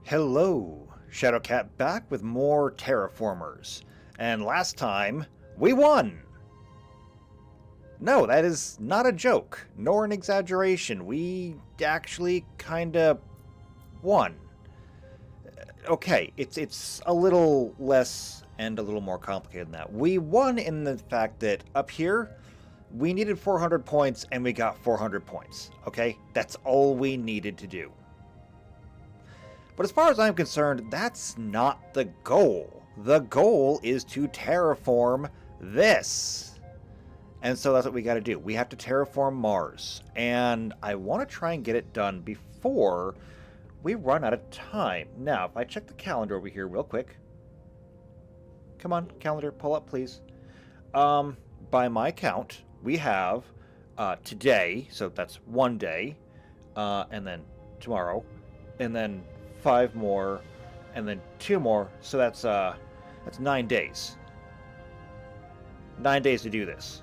Hello, Shadowcat back with more Terraformers. And last time, we won! No, that is not a joke, nor an exaggeration. We actually kinda won. Okay, it's a little less and a little more complicated than that. We won in the fact that up here, we needed 400 points and we got 400 points. Okay? That's all we needed to do. But as far as I'm concerned, that's not the goal. The goal is to terraform this. And so that's what we got to do. We have to terraform Mars. And I want to try and get it done before we run out of time. Now, if I check the calendar over here real quick. Come on, calendar, pull up, please. By my count, we have today, so that's one day, and then tomorrow, and then 5 more, and then 2 more, so that's 9 days. 9 days to do this.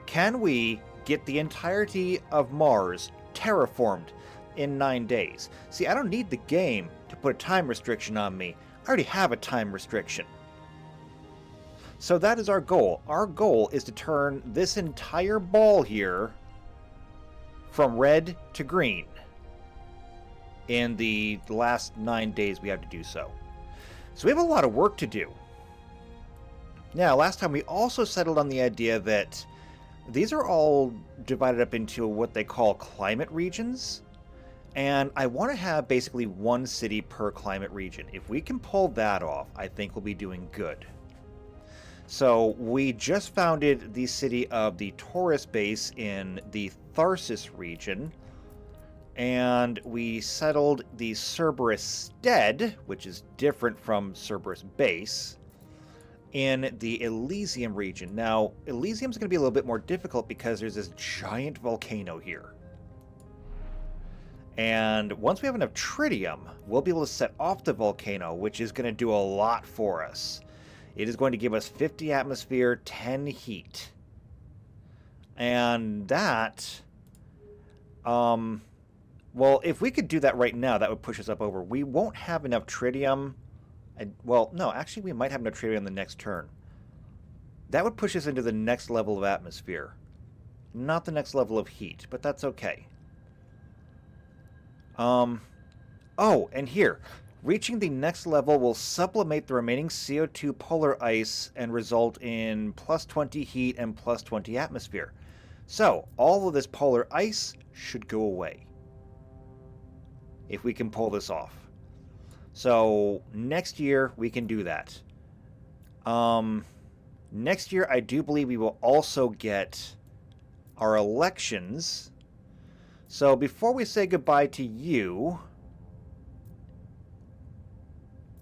Can we get the entirety of Mars terraformed in 9 days? See, I don't need the game to put a time restriction on me. I already have a time restriction. So that is our goal. Our goal is to turn this entire ball here from red to green. In the last 9 days we have to do so. So we have a lot of work to do. Now, last time we also settled on the idea that these are all divided up into what they call climate regions. And I want to have basically one city per climate region. If we can pull that off, I think we'll be doing good. So we just founded the city of the Taurus base in the Tharsis region. And we settled the Cerberus Stead, which is different from Cerberus Base, in the Elysium region. Now, Elysium's going to be a little bit more difficult because there's this giant volcano here. And once we have enough tritium, we'll be able to set off the volcano, which is going to do a lot for us. It is going to give us 50 atmosphere, 10 heat. And that... well, if we could do that right now, that would push us up over. We won't have enough tritium. Well, no, actually we might have enough tritium the next turn. That would push us into the next level of atmosphere. Not the next level of heat, but that's okay. Oh, and here. Reaching the next level will sublimate the remaining CO2 polar ice and result in plus 20 heat and plus 20 atmosphere. So, all of this polar ice should go away. If we can pull this off. So next year we can do that. Next year I do believe we will also get our elections. So before we say goodbye to you...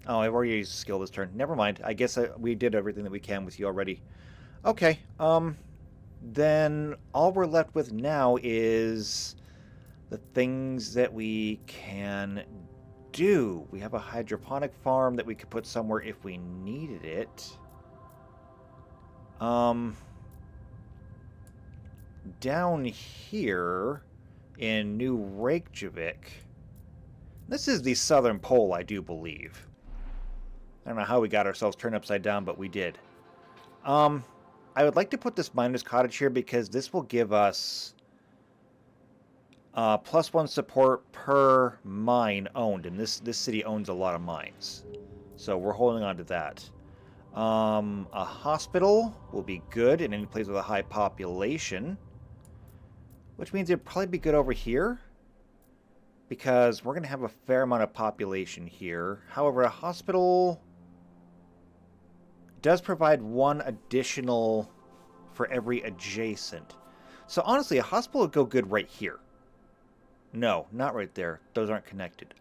Oh, I've already used skill this turn. Never mind. I guess we did everything that we can with you already. Okay. Then all we're left with now is... the things that we can do. We have a hydroponic farm that we could put somewhere if we needed it. Down here in New Reykjavik. This is the southern pole, I do believe. I don't know how we got ourselves turned upside down, but we did. I would like to put this miner's cottage here because this will give us... +1 support per mine owned, and this city owns a lot of mines, so we're holding on to that. A hospital will be good in any place with a high population, which means it'd probably be good over here because we're going to have a fair amount of population here. However, a hospital does provide 1 additional for every adjacent, so honestly a hospital would go good right here. No, not right there. Those aren't connected.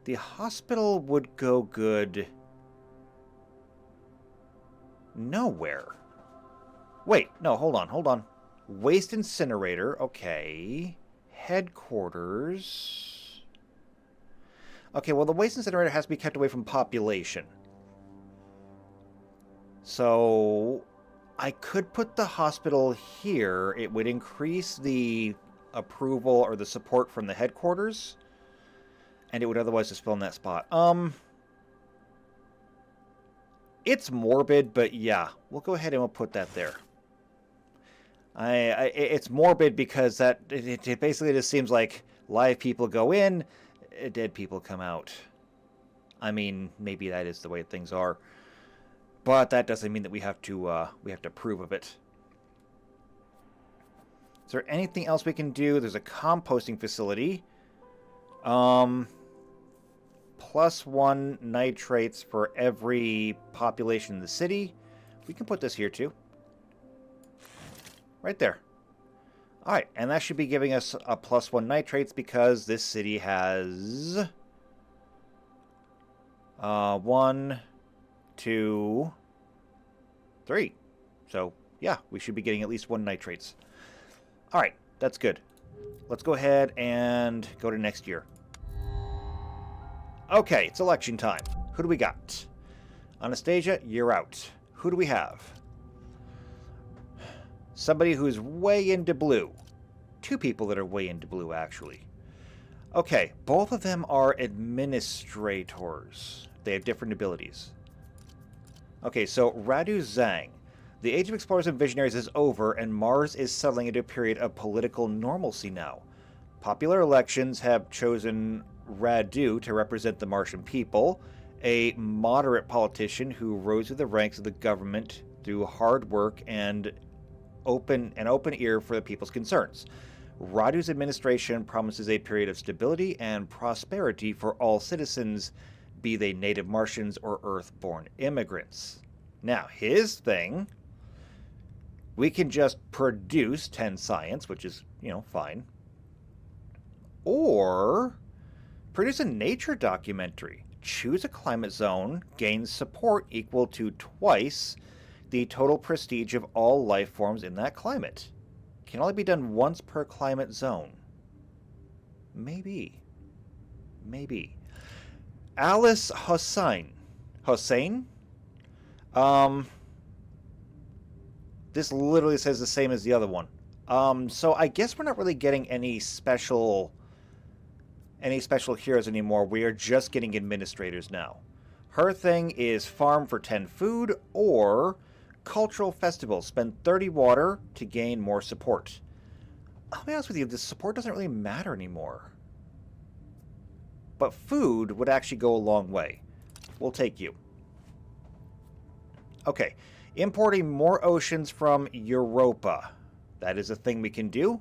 The hospital would go good nowhere. Wait, no, hold on. Waste incinerator, okay. Headquarters. Okay, well, the waste incinerator has to be kept away from population. So... I could put the hospital here. It would increase the approval or the support from the headquarters. And it would otherwise just fill in that spot. It's morbid, but yeah, we'll go ahead and we'll put that there. It's morbid because it basically just seems like live people go in, dead people come out. I mean, maybe that is the way things are, but that doesn't mean that we have to approve of it. Is there anything else we can do? There's a composting facility. +1 nitrates for every population in the city. We can put this here too. Right there. Alright, and that should be giving us a +1 nitrates because this city has 1, 2, 3. So, yeah, we should be getting at least 1 nitrates. Alright, that's good. Let's go ahead and go to next year. Okay, it's election time. Who do we got? Anastasia, you're out. Who do we have? Somebody who's way into blue. 2 people that are way into blue, actually. Okay, both of them are administrators. They have different abilities. Okay, so Radu Zhang. The Age of Explorers and Visionaries is over, and Mars is settling into a period of political normalcy now. Popular elections have chosen Radu to represent the Martian people, a moderate politician who rose through the ranks of the government through hard work and an open ear for the people's concerns. Radu's administration promises a period of stability and prosperity for all citizens, be they native Martians or Earth-born immigrants. Now, his thing, we can just produce 10 science, which is, fine. Or produce a nature documentary. Choose a climate zone, gain support equal to twice the total prestige of all life forms in that climate. Can only be done once per climate zone. Maybe. Alice Hossein. This literally says the same as the other one. So I guess we're not really getting any special heroes anymore. We are just getting administrators now. Her thing is farm for 10 food or cultural festival. Spend 30 water to gain more support. I'll be honest with you, the support doesn't really matter anymore. But food would actually go a long way. We'll take you. Okay. Importing more oceans from Europa. That is a thing we can do.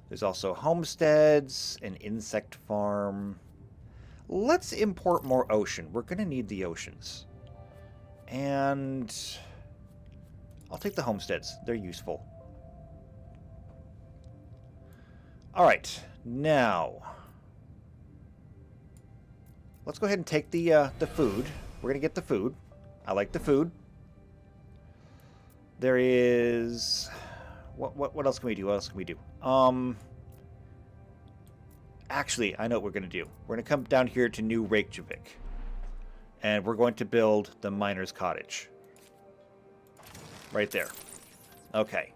There's also homesteads, an insect farm. Let's import more ocean. We're going to need the oceans. And I'll take the homesteads. They're useful. All right. Now, let's go ahead and take the food. We're going to get the food. I like the food. There is... What else can we do? Actually, I know what we're going to do. We're going to come down here to New Reykjavik. And we're going to build the miner's cottage. Right there. Okay.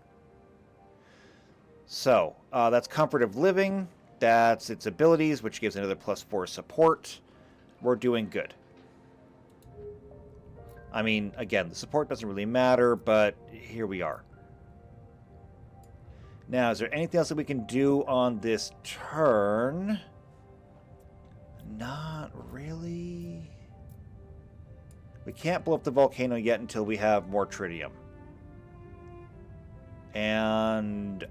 So, that's comfort of living. That's its abilities, which gives another +4 support. We're doing good. I mean, again, the support doesn't really matter, but here we are. Now, is there anything else that we can do on this turn? Not really. We can't blow up the volcano yet until we have more tritium. And... it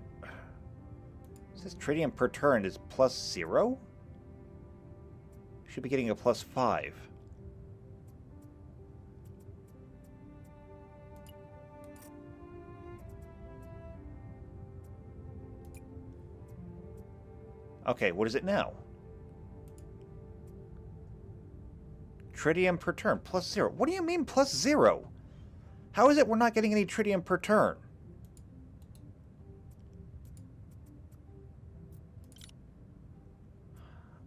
says tritium per turn is +0? Should be getting a +5. Okay, what is it now? Tritium per turn, +0. What do you mean +0? How is it we're not getting any tritium per turn?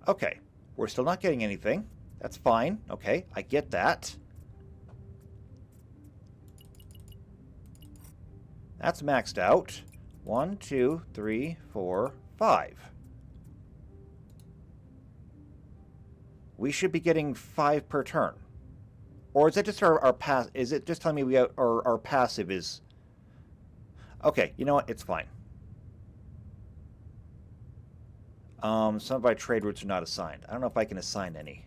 Okay, we're still not getting anything. That's fine. Okay, I get that. That's maxed out. 1, 2, 3, 4, 5. we should be getting 5 per turn. Or is it just our pass? Is it just telling me our passive is? Okay, you know what? It's fine. Some of my trade routes are not assigned. I don't know if I can assign any.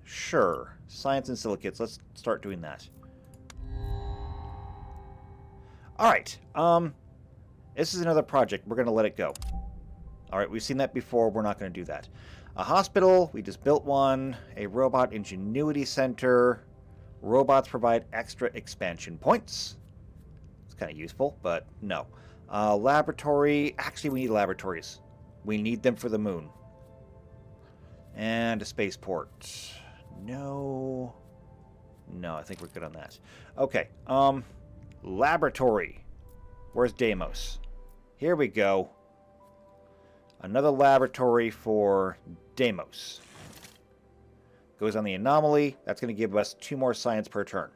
Sure. Science and silicates. Let's start doing that. Alright. This is another project. We're going to let it go. Alright, we've seen that before. We're not going to do that. A hospital. We just built one. A robot ingenuity center. Robots provide extra expansion points. It's kind of useful, but no. Laboratory. Actually, we need laboratories. We need them for the moon. And a spaceport. No. No, I think we're good on that. Okay. Laboratory. Where's Deimos? Here we go. Another laboratory for Deimos. Goes on the anomaly. That's going to give us 2 more science per turn.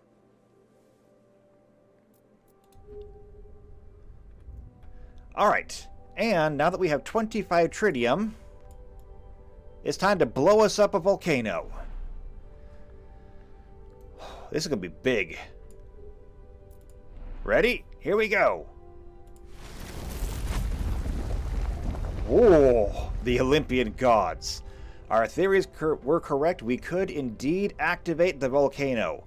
Alright. And now that we have 25 tritium, it's time to blow us up a volcano. This is going to be big. Ready? Here we go. Oh, the Olympian gods. Our theories were correct. We could indeed activate the volcano.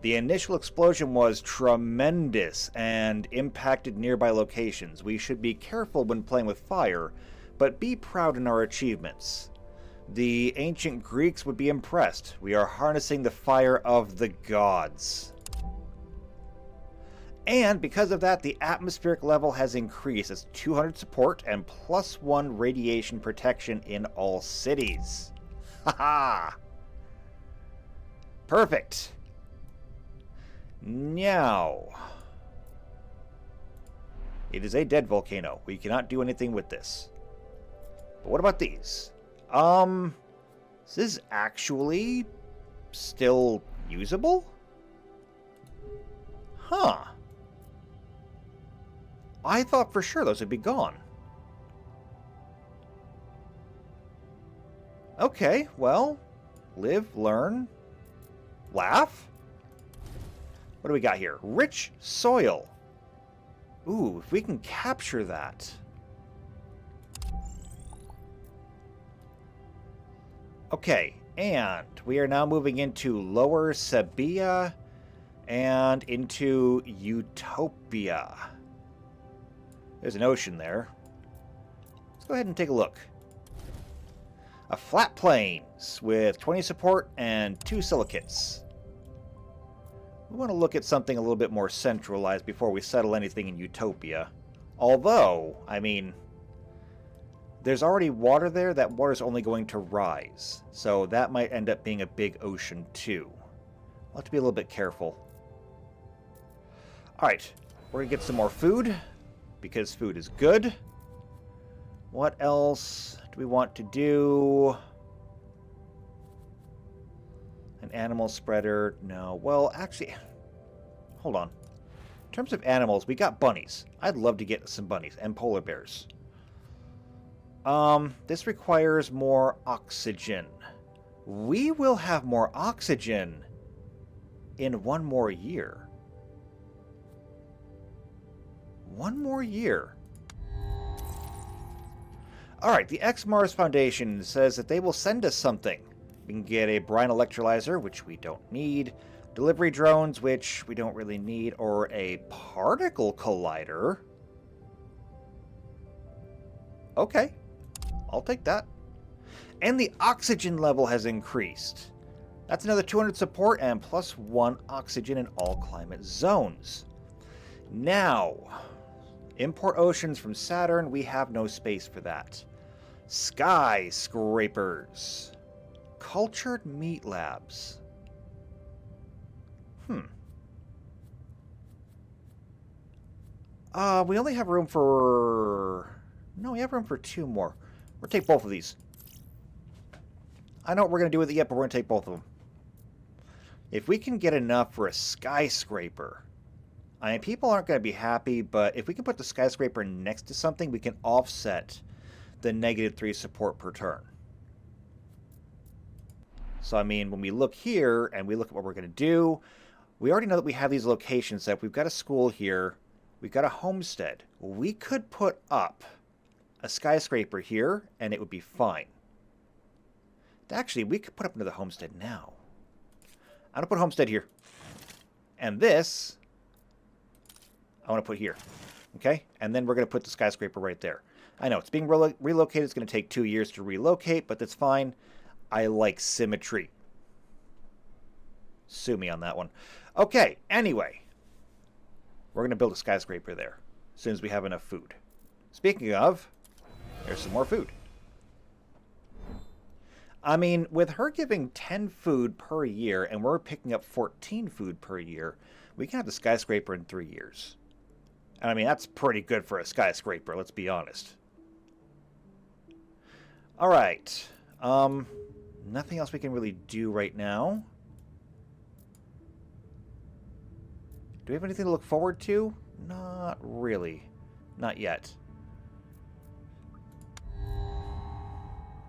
The initial explosion was tremendous and impacted nearby locations. We should be careful when playing with fire, but be proud in our achievements. The ancient Greeks would be impressed. We are harnessing the fire of the gods. And because of that, the atmospheric level has increased. It's 200 support and +1 radiation protection in all cities. Haha! Perfect. Now, it is a dead volcano. We cannot do anything with this. But what about these? This is actually still usable? Huh. I thought for sure those would be gone. Okay, well, live, learn, laugh. What do we got here? Rich soil. Ooh, if we can capture that. Okay, and we are now moving into Lower Sabia and into Utopia. There's an ocean there. Let's go ahead and take a look. A flat plains with 20 support and 2 silicates. We want to look at something a little bit more centralized before we settle anything in Utopia. Although, I mean, there's already water there. That water's only going to rise. So that might end up being a big ocean too. We'll have to be a little bit careful. Alright, we're going to get some more food, because food is good. What else do we want to do? An animal spreader? No. Well, actually, hold on. In terms of animals, we got bunnies. I'd love to get some bunnies and polar bears. This requires more oxygen. We will have more oxygen in 1 more year. 1 more year. Alright, the X-Mars Foundation says that they will send us something. We can get a brine electrolyzer, which we don't need. Delivery drones, which we don't really need. Or a particle collider. Okay. I'll take that. And the oxygen level has increased. That's another 200 support and +1 oxygen in all climate zones. Now, import oceans from Saturn. We have no space for that. Skyscrapers. Cultured meat labs. We only have room for... No, we have room for 2 more. We'll take both of these. I know what we're going to do with it yet, but we're going to take both of them. If we can get enough for a skyscraper... I mean, people aren't going to be happy, but if we can put the skyscraper next to something, we can offset the -3 support per turn. So, I mean, when we look here and we look at what we're going to do, we already know that we have these locations set. We've got a school here. We've got a homestead. We could put up a skyscraper here, and it would be fine. Actually, we could put up another homestead now. I'm going to put a homestead here. And this, I want to put here. Okay? And then we're going to put the skyscraper right there. I know, it's being relocated. It's going to take 2 years to relocate, but that's fine. I like symmetry. Sue me on that one. Okay, anyway. We're going to build a skyscraper there as soon as we have enough food. Speaking of, there's some more food. I mean, with her giving 10 food per year and we're picking up 14 food per year, we can have the skyscraper in 3 years. And I mean, that's pretty good for a skyscraper, let's be honest. All right. Nothing else we can really do right now. Do we have anything to look forward to? Not really. Not yet.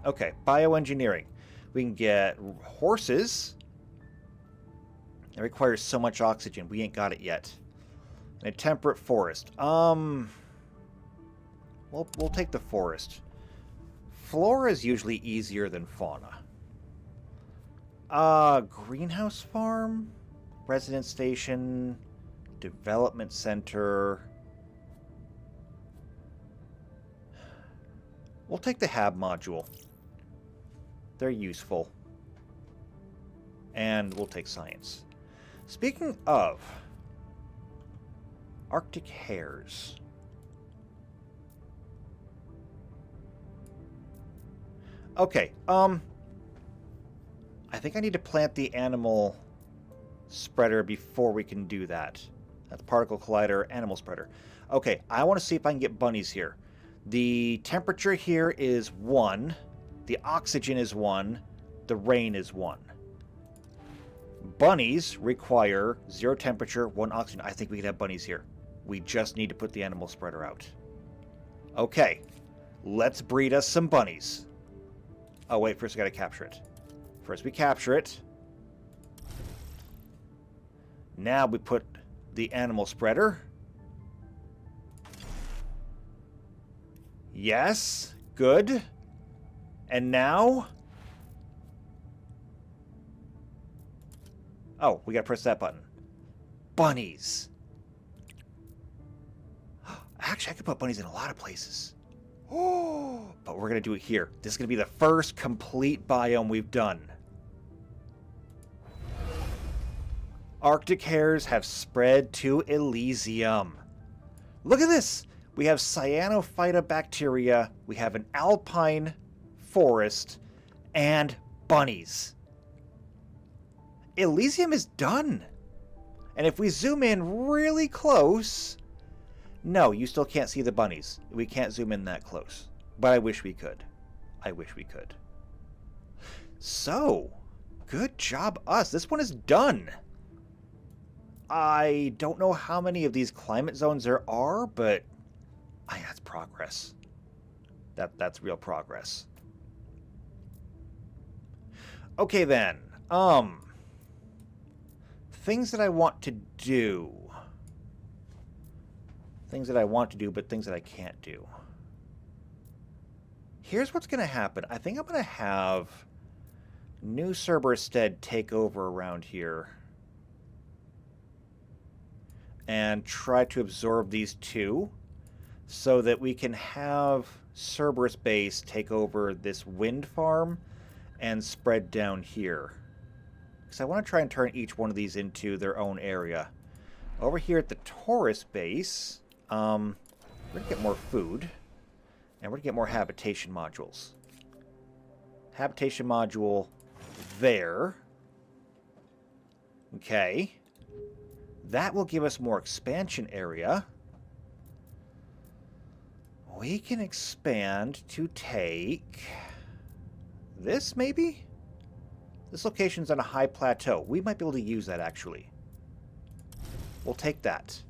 Okay, bioengineering. We can get horses. It requires so much oxygen. We ain't got it yet. And a temperate forest. We'll take the forest. Flora is usually easier than fauna. Greenhouse farm, residence station, development center. We'll take the HAB module. They're useful. And we'll take science. Speaking of Arctic hares. Okay, I think I need to plant the animal spreader before we can do that. That's particle collider, animal spreader. Okay, I want to see if I can get bunnies here. The temperature here is 1. The oxygen is 1. The rain is 1. Bunnies require 0 temperature, 1 oxygen. I think we can have bunnies here. We just need to put the animal spreader out. Okay, let's breed us some bunnies. Oh, wait, first I gotta capture it. First we capture it. Now we put the animal spreader. Yes, good. And now... Oh, we gotta press that button. Bunnies. Actually, I could put bunnies in a lot of places. Oh, but we're gonna do it here. This is gonna be the first complete biome we've done. Arctic hares have spread to Elysium. Look at this! We have cyanophytobacteria, we have an alpine forest, and bunnies. Elysium is done. And if we zoom in really close... No, you still can't see the bunnies. We can't zoom in that close. But I wish we could. I wish we could. So, good job us. This one is done. I don't know how many of these climate zones there are, but that's progress. That's real progress. Okay then. Things that I want to do. Things that I want to do, but things that I can't do. Here's what's going to happen. I think I'm going to have New Cerberstead take over around here. And try to absorb these two. So that we can have Cerberus base take over this wind farm. And spread down here. Because I want to try and turn each one of these into their own area. Over here at the Taurus base... we're going to get more food. And we're going to get more habitation modules. Habitation module there. Okay. That will give us more expansion area. We can expand to take... this, maybe? This location's on a high plateau. We might be able to use that, actually. We'll take that.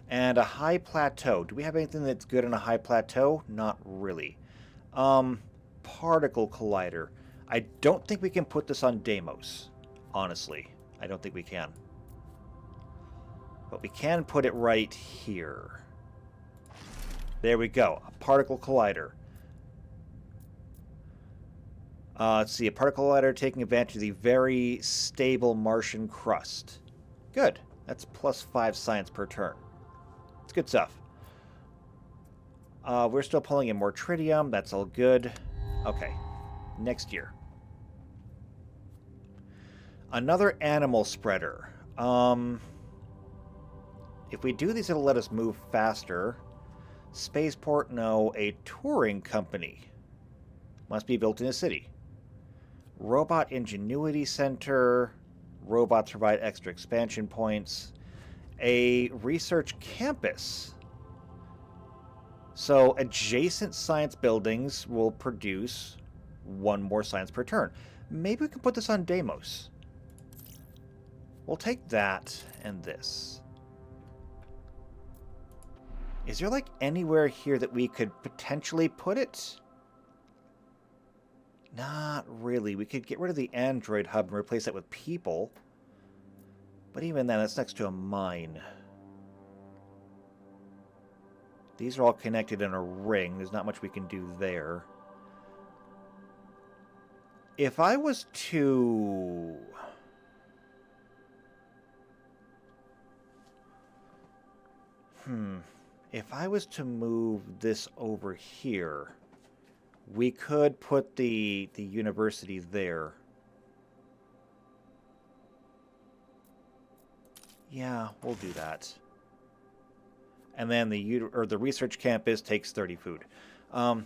And a high plateau. Do we have anything that's good on a high plateau? Not really. Particle collider. I don't think we can put this on Deimos. Honestly, I don't think we can. But we can put it right here. There we go. A particle collider. Let's see. A particle collider taking advantage of the very stable Martian crust. Good. That's +5 science per turn. It's good stuff. We're still pulling in more tritium. That's all good. Okay. Next year. Another animal spreader. If we do these, it'll let us move faster. Spaceport, no. A touring company. Must be built in a city. Robot Ingenuity Center. Robots provide extra expansion points. A research campus. So adjacent science buildings will produce 1 more science per turn. Maybe we can put this on Deimos. We'll take that and this. Is there like anywhere here that we could potentially put it? Not really. We could get rid of the Android hub and replace it with people. But even then, that's next to a mine. These are all connected in a ring. There's not much we can do there. If I was to... If I was to move this over here, we could put the university there. Yeah, we'll do that. And then the research campus takes 30 food,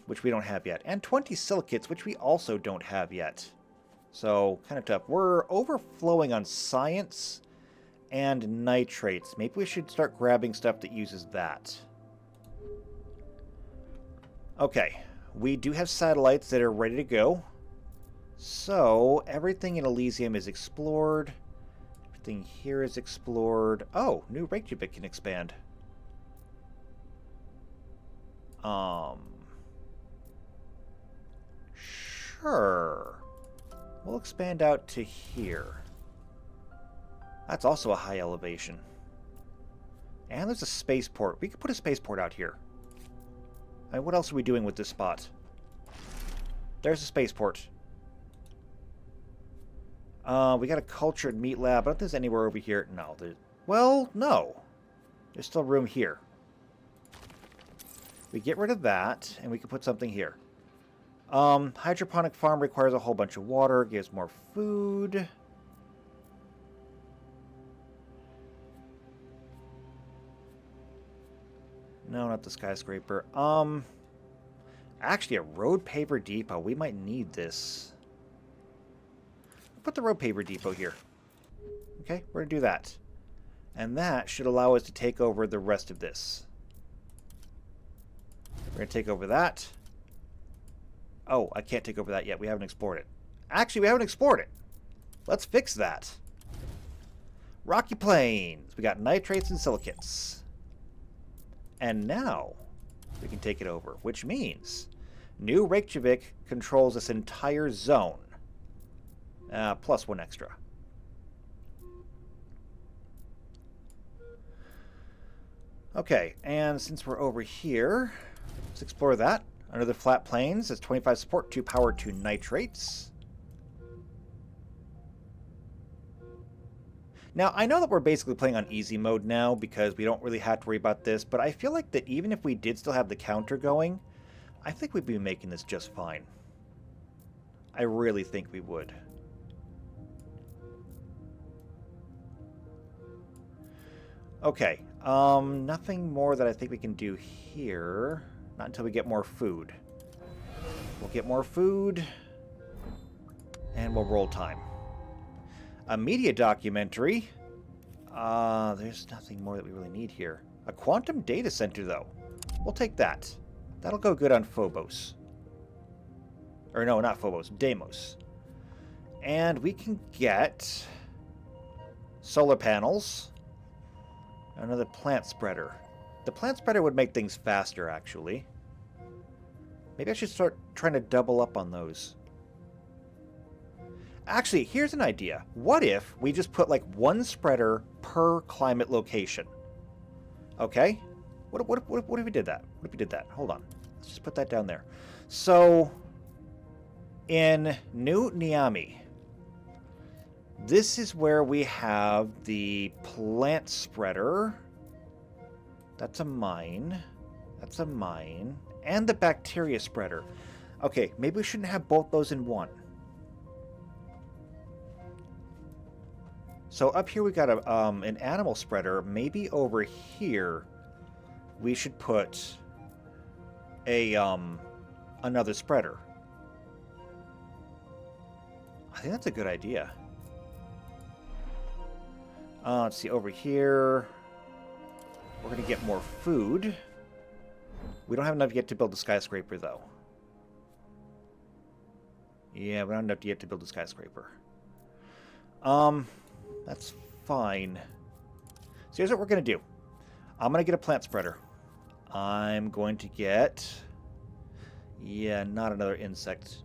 which we don't have yet. And 20 silicates, which we also don't have yet. So, kind of tough. We're overflowing on science and nitrates. Maybe we should start grabbing stuff that uses that. Okay, we do have satellites that are ready to go. So, everything in Elysium is explored. Everything here is explored. Oh, New Reykjavik can expand. Sure. We'll expand out to here. That's also a high elevation. And there's a spaceport. We could put a spaceport out here. I mean, what else are we doing with this spot? There's a spaceport. We got a cultured meat lab. I don't think there's anywhere over here. No. Well, no. There's still room here. We get rid of that, and we can put something here. Hydroponic farm requires a whole bunch of water, gives more food. No, not the skyscraper. Actually, a road paver depot. We might need this. Put the road paver depot here. Okay, we're going to do that. And that should allow us to take over the rest of this. We're going to take over that. Oh, I can't take over that yet. We haven't explored it. Actually, we haven't explored it. Let's fix that. Rocky Plains. We got nitrates and silicates. And now we can take it over, which means New Reykjavik controls this entire zone. Plus 1 extra. Okay, and since we're over here, let's explore that. Under the flat plains, it's 25 support, 2 power, 2 nitrates. Now, I know that we're basically playing on easy mode now because we don't really have to worry about this, but I feel like that even if we did still have the counter going, I think we'd be making this just fine. I really think we would. Okay, nothing more that I think we can do here. Not until we get more food. We'll get more food, and we'll roll time. A media documentary. There's nothing more that we really need here. A quantum data center, though. We'll take that. That'll go good on Phobos. Or no, not Phobos, Deimos. And we can get solar panels. Another plant spreader. The plant spreader would make things faster, actually. Maybe I should start trying to double up on those. Actually, here's an idea. What if we just put like one spreader per climate location? Okay? What if we did that? What if we did that? Hold on. Let's just put that down there. So, in New Niami, this is where we have the plant spreader. That's a mine. That's a mine. And the bacteria spreader. Okay, maybe we shouldn't have both those in one. So up here we got an animal spreader. Maybe over here we should put a another spreader. I think that's a good idea. Let's see, over here we're going to get more food. We don't have enough yet to build a skyscraper, though. Yeah, we don't have enough yet to build a skyscraper. That's fine. So here's what we're going to do. I'm going to get a plant spreader. I'm going to get... Yeah, not another insect.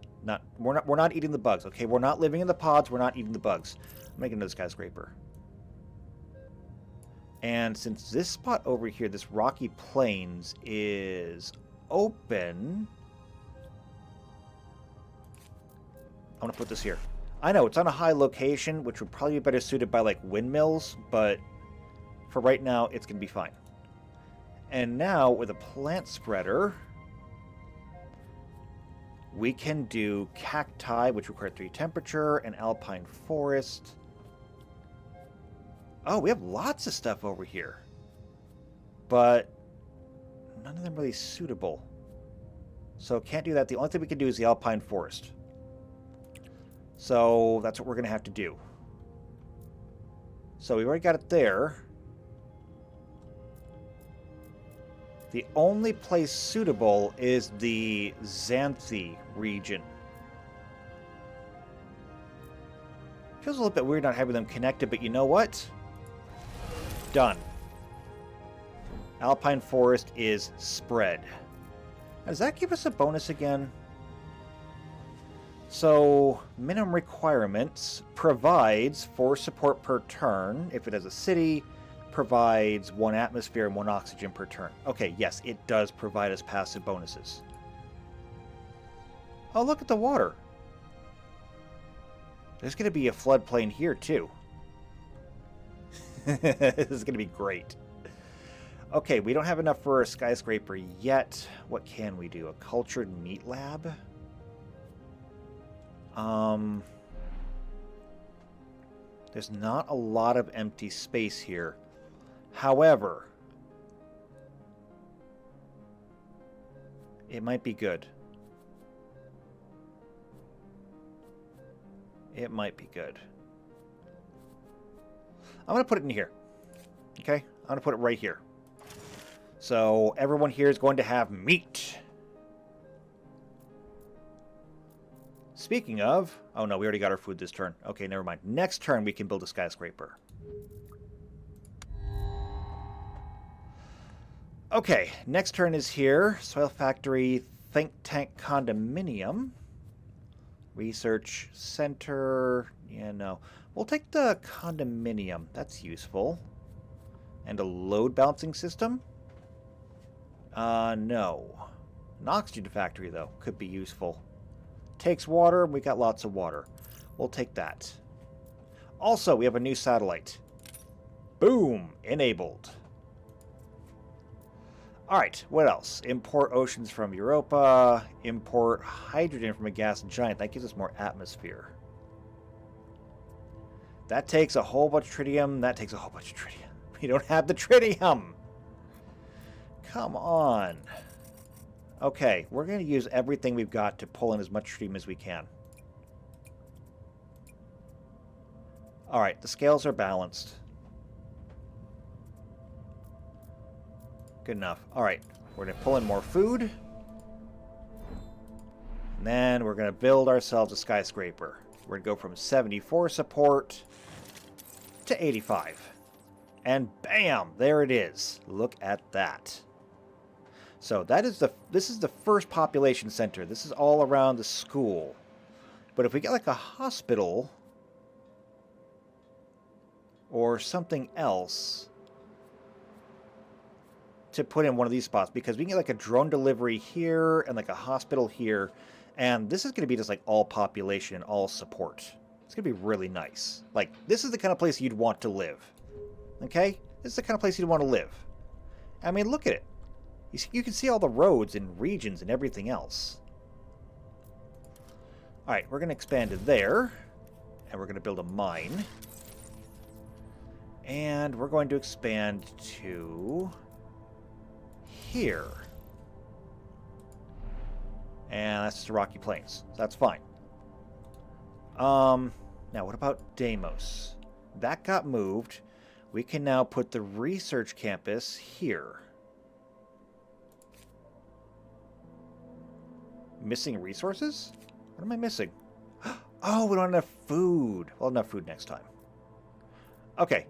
We're not eating the bugs, okay? We're not living in the pods. We're not eating the bugs. I'm making another skyscraper. And since this spot over here, this rocky plains, is open... I'm going to put this here. I know, it's on a high location, which would probably be better suited by, like, windmills, but for right now, it's going to be fine. And now, with a plant spreader, we can do cacti, which require 3 temperature, and alpine forest. Oh, we have lots of stuff over here. But none of them really suitable. So can't do that. The only thing we can do is the alpine forest. So that's what we're going to have to do. So we already got it there. The only place suitable is the Xanthi region. Feels a little bit weird not having them connected, but you know what? Done. Alpine forest is spread. Now, does that give us a bonus again? So, minimum requirements provides 4 support per turn. If it has a city, provides 1 atmosphere and 1 oxygen per turn. Okay, yes, it does provide us passive bonuses. Oh, look at the water. There's going to be a floodplain here, too. This is going to be great. Okay, we don't have enough for a skyscraper yet. What can we do? A cultured meat lab? There's not a lot of empty space here. However, it might be good. It might be good. I'm going to put it in here. Okay? I'm going to put it right here. So everyone here is going to have meat. Speaking of... Oh no, we already got our food this turn. Okay, never mind. Next turn we can build a skyscraper. Okay, next turn is here. Soil factory, think tank condominium. Research center. Yeah, no. We'll take the condominium. That's useful. And a load balancing system? No. An oxygen factory, though, could be useful. Takes water. We got lots of water. We'll take that. Also, we have a new satellite. Boom! Enabled. Alright, what else? Import oceans from Europa. Import hydrogen from a gas giant. That gives us more atmosphere. That takes a whole bunch of tritium. That takes a whole bunch of tritium. We don't have the tritium! Come on. Okay, we're going to use everything we've got to pull in as much tritium as we can. Alright, the scales are balanced. Good enough. Alright, we're going to pull in more food. And then we're going to build ourselves a skyscraper. We're going to go from 74 support to 85. And bam! There it is. Look at that. So this is the first population center. This is all around the school. But if we get like a hospital or something else to put in one of these spots, because we can get like a drone delivery here and like a hospital here, and this is going to be just like all population and all support. It's going to be really nice. Like, this is the kind of place you'd want to live. Okay? This is the kind of place you'd want to live. I mean, look at it. You can see all the roads and regions and everything else. Alright, we're going to expand to there. And we're going to build a mine. And we're going to expand to here. And that's the Rocky Plains. So that's fine. Now, what about Deimos? That got moved. We can now put the research campus here. Missing resources? What am I missing? Oh, we don't have enough food. We'll have enough food next time. Okay,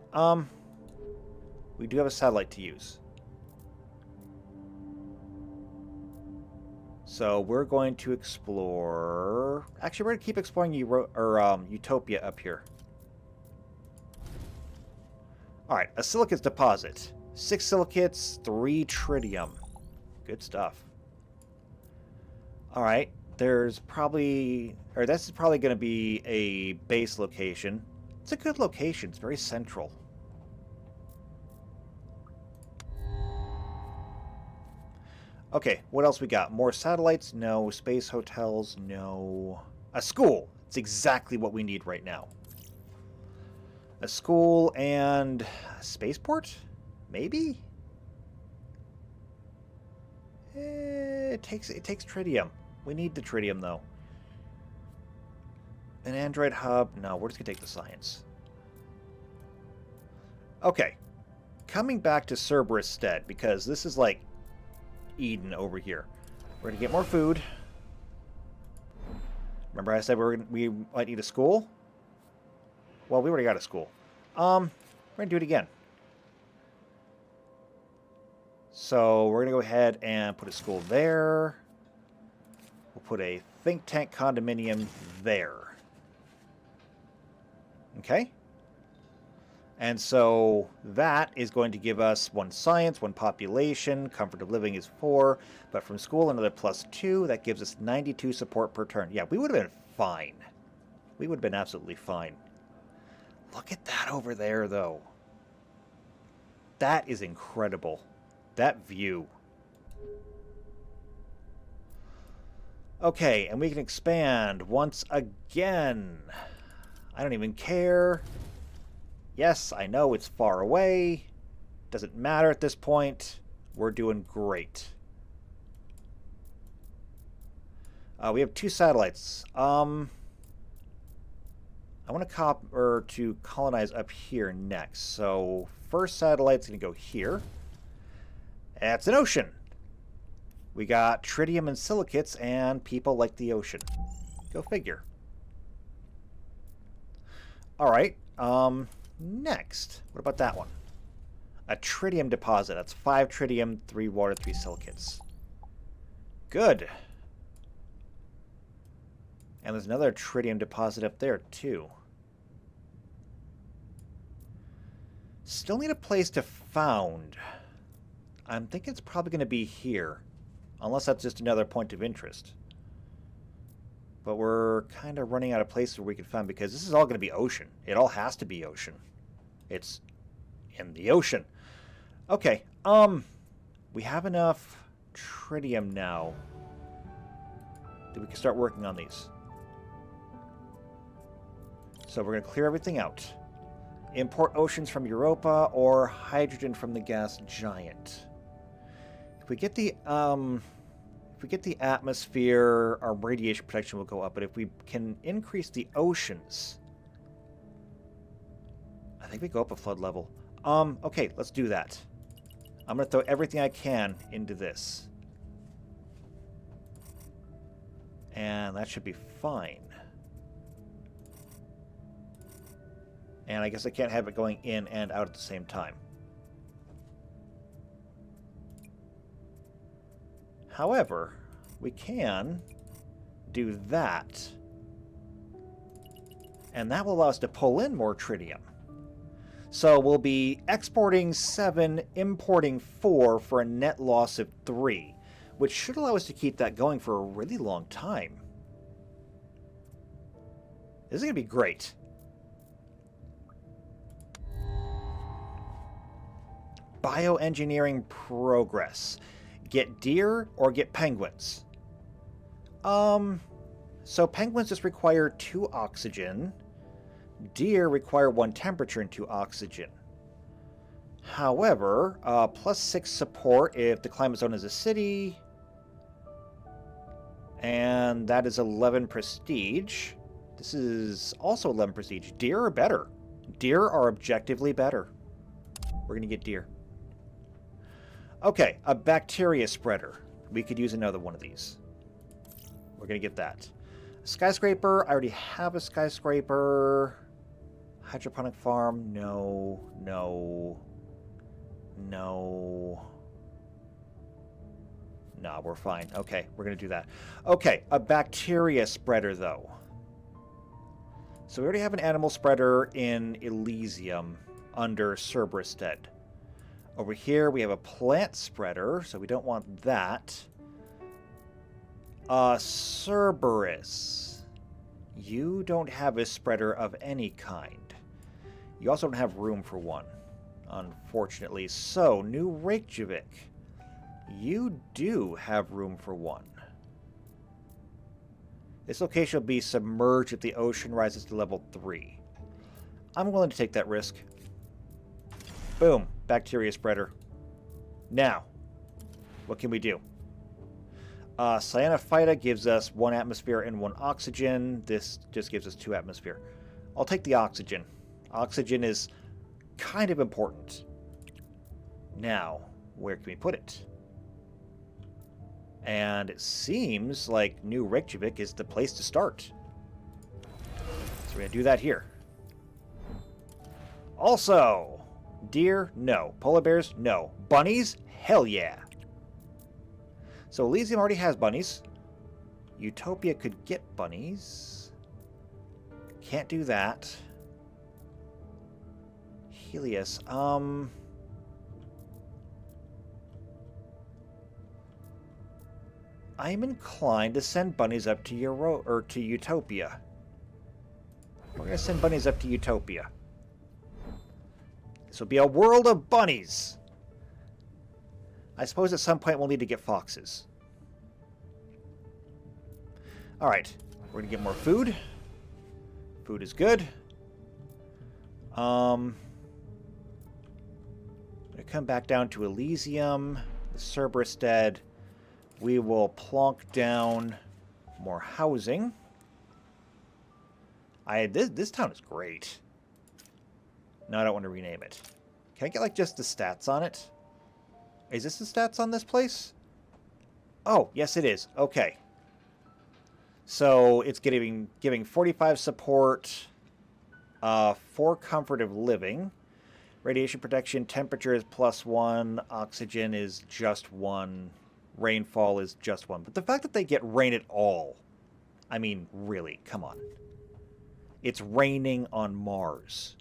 we do have a satellite to use. So we're going to explore... Actually, we're going to keep exploring Utopia up here. Alright, a silicates deposit. 6 silicates, 3 tritium. Good stuff. Alright, there's probably... Or this is probably going to be a base location. It's a good location. It's very central. Okay, what else we got? More satellites? No. Space hotels? No. A school. It's exactly what we need right now. A school and a spaceport? Maybe? It takes tritium. We need the tritium, though. An Android hub? No, we're just going to take the science. Okay. Coming back to Cerberus Stead, because this is like Eden over here. We're going to get more food. Remember I said we might need a school? Well, we already got a school. We're going to do it again. So we're going to go ahead and put a school there. We'll put a think tank condominium there. Okay? And so that is going to give us 1 science, 1 population, comfort of living is 4, but from school another +2, that gives us 92 support per turn. Yeah, we would have been fine. We would have been absolutely fine. Look at that over there, though. That is incredible. That view. Okay, and we can expand once again. I don't even care. Yes, I know it's far away. Doesn't matter at this point. We're doing great. We have 2 satellites. I want to colonize up here next. So first satellite's going to go here. It's an ocean. We got tritium and silicates, and people like the ocean. Go figure. All right. Next, what about that one? A tritium deposit. That's 5 tritium, 3 water, 3 silicates. Good. And there's another tritium deposit up there, too. Still need a place to found. I'm thinking it's probably going to be here. Unless that's just another point of interest. But we're kind of running out of places where we can find, because this is all going to be ocean. It all has to be ocean. It's in the ocean. Okay, we have enough tritium now that we can start working on these. So we're going to clear everything out. Import oceans from Europa or hydrogen from the gas giant. If we get the atmosphere, our radiation protection will go up. But if we can increase the oceans, I think we go up a flood level. Okay, let's do that. I'm going to throw everything I can into this. And that should be fine. And I guess I can't have it going in and out at the same time. However, we can do that. And that will allow us to pull in more tritium. So we'll be exporting 7, importing 4 for a net loss of 3, which should allow us to keep that going for a really long time. This is going to be great. Bioengineering progress. Get deer or get penguins? So penguins just require 2 oxygen. Deer require 1 temperature and 2 oxygen. However, plus 6 support if the climate zone is a city. And that is 11 prestige. This is also 11 prestige. Deer are better. Deer are objectively better. We're going to get deer. Okay, a bacteria spreader. We could use another one of these. We're going to get that. A skyscraper. I already have a skyscraper. Hydroponic farm. No. No. No. Nah, we're fine. Okay, we're going to do that. Okay, a bacteria spreader, though. So we already have an animal spreader in Elysium under Cerberus-Stead. Over here, we have a plant spreader, so we don't want that. Cerberus. You don't have a spreader of any kind. You also don't have room for one, unfortunately. So, New Reykjavik. You do have room for one. This location will be submerged if the ocean rises to level 3. I'm willing to take that risk. Boom. Bacteria spreader. Now, what can we do? Cyanophyta gives us 1 atmosphere and 1 oxygen. This just gives us 2 atmosphere. I'll take the oxygen. Oxygen is kind of important. Now, where can we put it? And it seems like New Reykjavik is the place to start. So we're going to do that here. Also, deer? No. Polar bears? No. Bunnies? Hell yeah. So Elysium already has bunnies. Utopia could get bunnies. Can't do that. Helios. I'm inclined to send bunnies up to Utopia. We're going to send bunnies up to Utopia. This will be a world of bunnies. I suppose at some point we'll need to get foxes. Alright, we're going to get more food. Food is good. I'm going to come back down to Elysium, the Cerberus-Stead. We will plonk down more housing. This town is great. No, I don't want to rename it. Can I get, like, just the stats on it? Is this the stats on this place? Oh, yes it is. Okay. So, it's giving 45 support, 4 comfort of living. Radiation protection, temperature is +1, oxygen is just 1, rainfall is just 1. But the fact that they get rain at all, I mean, really, come on. It's raining on Mars.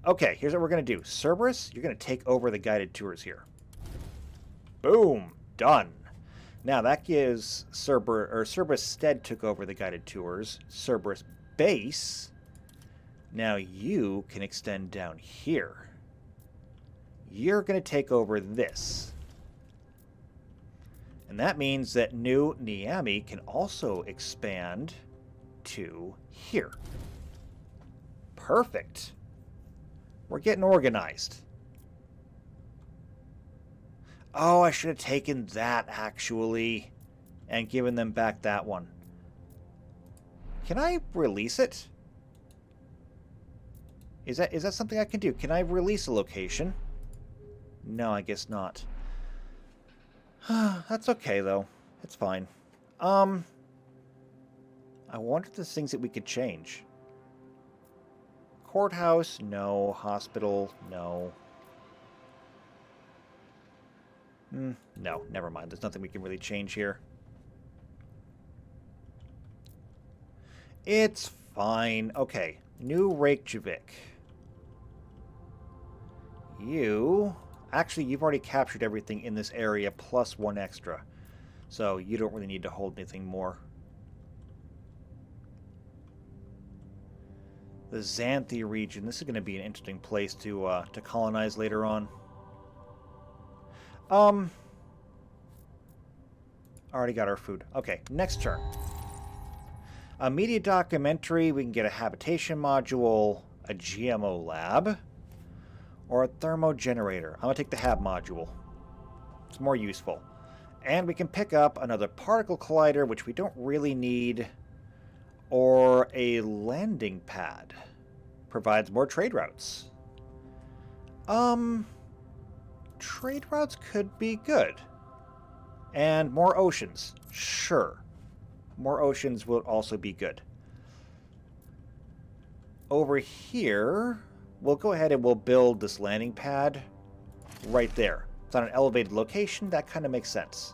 Okay, here's what we're going to do. Cerberus, you're going to take over the guided tours here. Boom. Done. Now, that gives Cerberus-Stead took over the guided tours. Cerberus Base. Now, you can extend down here. You're going to take over this. And that means that New Niami can also expand to here. Perfect. We're getting organized. Oh, I should have taken that, actually, and given them back that one. Can I release it? Is that something I can do? Can I release a location? No, I guess not. That's okay, though. It's fine. I wonder if there's things that we could change. Courthouse, no. Hospital, no. No, never mind. There's nothing we can really change here. It's fine. Okay, New Reykjavik. You... Actually, you've already captured everything in this area, plus one extra. So you don't really need to hold anything more. The Xanthi region. This is going to be an interesting place to colonize later on. Already got our food. Okay, next turn. A media documentary. We can get a habitation module, a GMO lab, or a thermogenerator. I'm going to take the hab module. It's more useful. And we can pick up another particle collider, which we don't really need, or a landing pad. Provides more trade routes. Trade routes could be good. And more oceans. Sure. More oceans will also be good. Over here, we'll go ahead and we'll build this landing pad right there. It's on an elevated location. That kind of makes sense.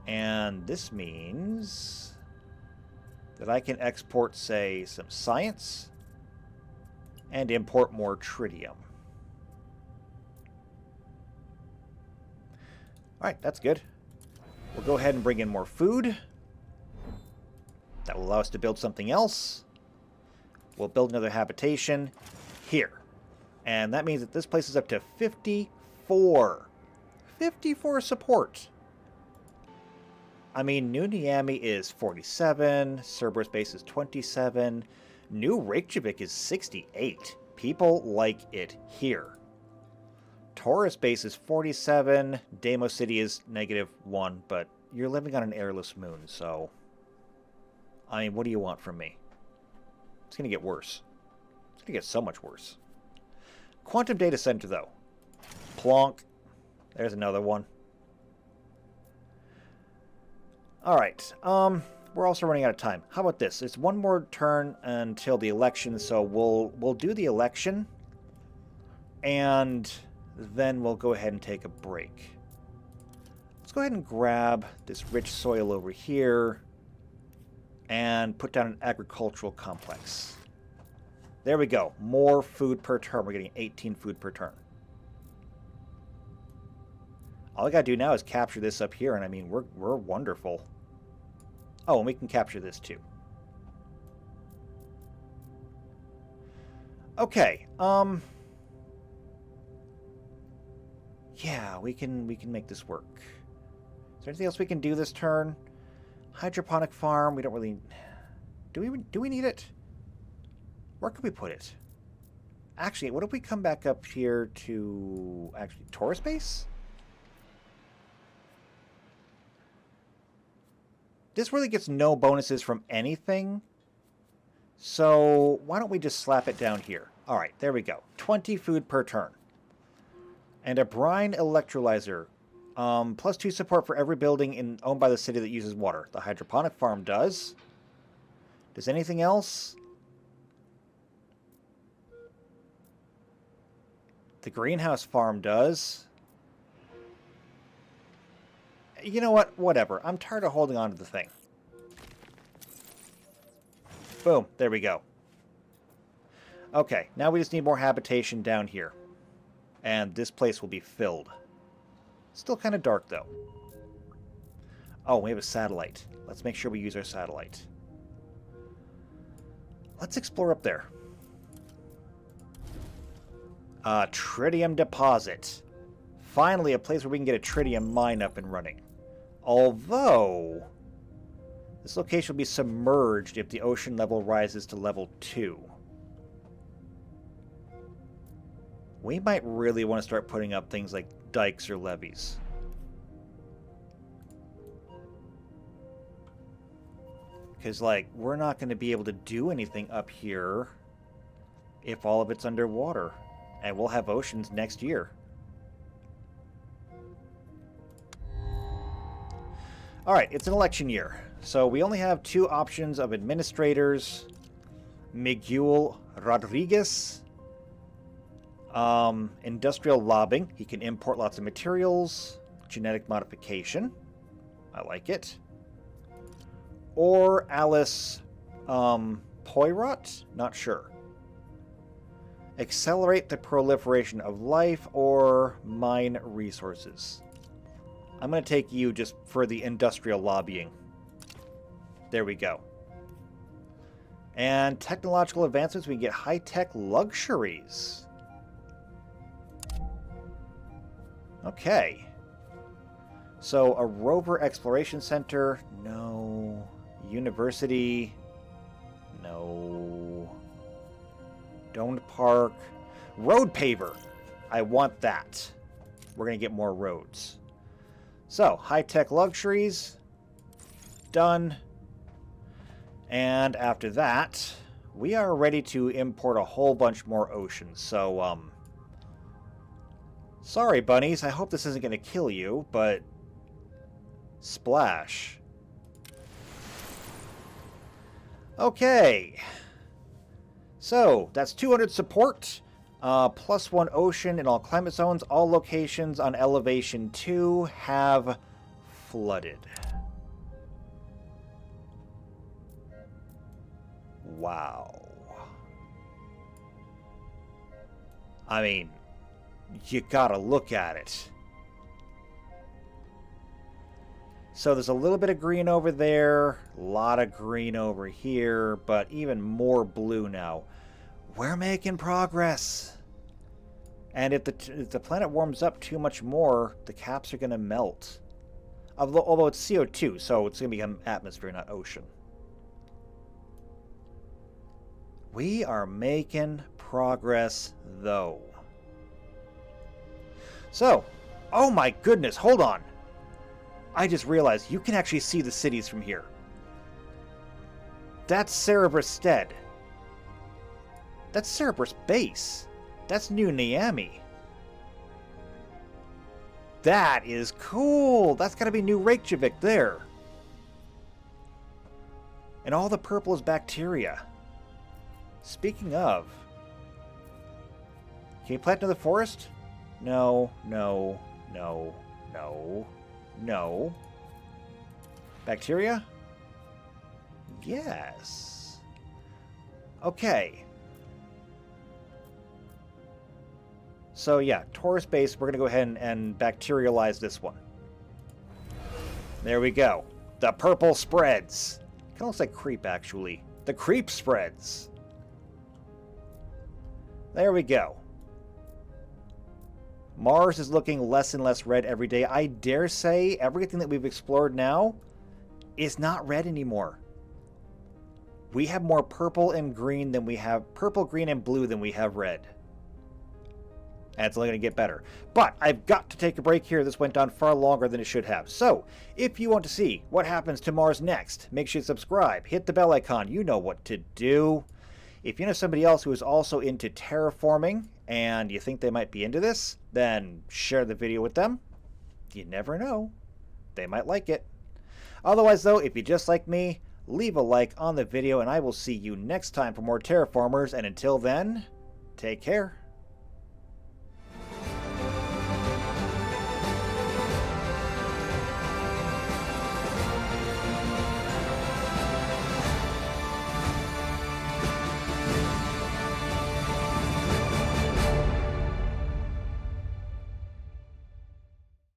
And this means that I can export, say, some science and import more tritium. Alright, that's good. We'll go ahead and bring in more food. That will allow us to build something else. We'll build another habitation here. And that means that this place is up to 54. 54 support. I mean, New Niami is 47. Cerberus base is 27. New Reykjavik is 68. People like it here. Taurus base is 47. Deimos City is -1, but you're living on an airless moon, so... I mean, what do you want from me? It's going to get worse. It's going to get so much worse. Quantum Data Center, though. Plonk. There's another one. Alright, we're also running out of time. How about this? It's one more turn until the election, so we'll do the election, and then we'll go ahead and take a break. Let's go ahead and grab this rich soil over here and put down an agricultural complex. There we go. More food per turn. We're getting 18 food per turn. All I gotta do now is capture this up here, and I mean, we're wonderful. Oh, and we can capture this too. Okay, yeah, we can make this work. Is there anything else we can do this turn? Hydroponic farm, we don't really... Do we need it? Where could we put it? Actually, what if we come back up here to... Actually, Taurus base? This really gets no bonuses from anything. So why don't we just slap it down here? All right, there we go. 20 food per turn. And a brine electrolyzer. +2 support for every building owned by the city that uses water. The hydroponic farm does. Does anything else? The greenhouse farm does. You know what? Whatever. I'm tired of holding on to the thing. Boom. There we go. Okay. Now we just need more habitation down here. And this place will be filled. Still kind of dark, though. Oh, we have a satellite. Let's make sure we use our satellite. Let's explore up there. Tritium deposit. Finally, a place where we can get a tritium mine up and running. Although, this location will be submerged if the ocean level rises to level 2. We might really want to start putting up things like dikes or levees. Because, like, we're not going to be able to do anything up here if all of it's underwater. And we'll have oceans next year. Alright, it's an election year. So we only have 2 options of administrators. Miguel Rodriguez. Industrial lobbying. He can import lots of materials. Genetic modification. I like it. Or Alice Poirot? Not sure. Accelerate the proliferation of life or mine resources. I'm going to take you just for the industrial lobbying. There we go. And technological advancements, we can get high-tech luxuries. Okay. So, a rover exploration center, no. University, no. Domed park. Road paver. I want that. We're going to get more roads. So, high-tech luxuries. Done. And after that, we are ready to import a whole bunch more oceans. So, sorry, bunnies. I hope this isn't going to kill you, but... Splash. Okay. So, that's 200 support. +1 ocean in all climate zones. All locations on elevation 2 have flooded. Wow. I mean, you gotta look at it. So there's a little bit of green over there, a lot of green over here, but even more blue now. We're making progress. And if the planet warms up too much more, the caps are going to melt. Although it's CO2, so it's going to become atmosphere, not ocean. We are making progress, though. So, oh my goodness, hold on. I just realized you can actually see the cities from here. That's Cerberus Stead. That's Cerberus Base. That's New Niami. That is cool. That's got to be New Reykjavik there. And all the purple is bacteria. Speaking of, can you plant another forest? No, no, no, no, no. Bacteria? Yes. Okay. So yeah, tourist base, we're going to go ahead and bacterialize this one. There we go. The purple spreads. Kind of looks like creep, actually. The creep spreads. There we go. Mars is looking less and less red every day. I dare say everything that we've explored now is not red anymore. We have more purple and green than we have... Purple, green, and blue than we have red. And it's only going to get better. But I've got to take a break here. This went on far longer than it should have. So, if you want to see what happens to Mars next, make sure you subscribe. Hit the bell icon. You know what to do. If you know somebody else who is also into terraforming and you think they might be into this, then share the video with them. You never know. They might like it. Otherwise, though, if you just like me, leave a like on the video and I will see you next time for more Terraformers. And until then, take care.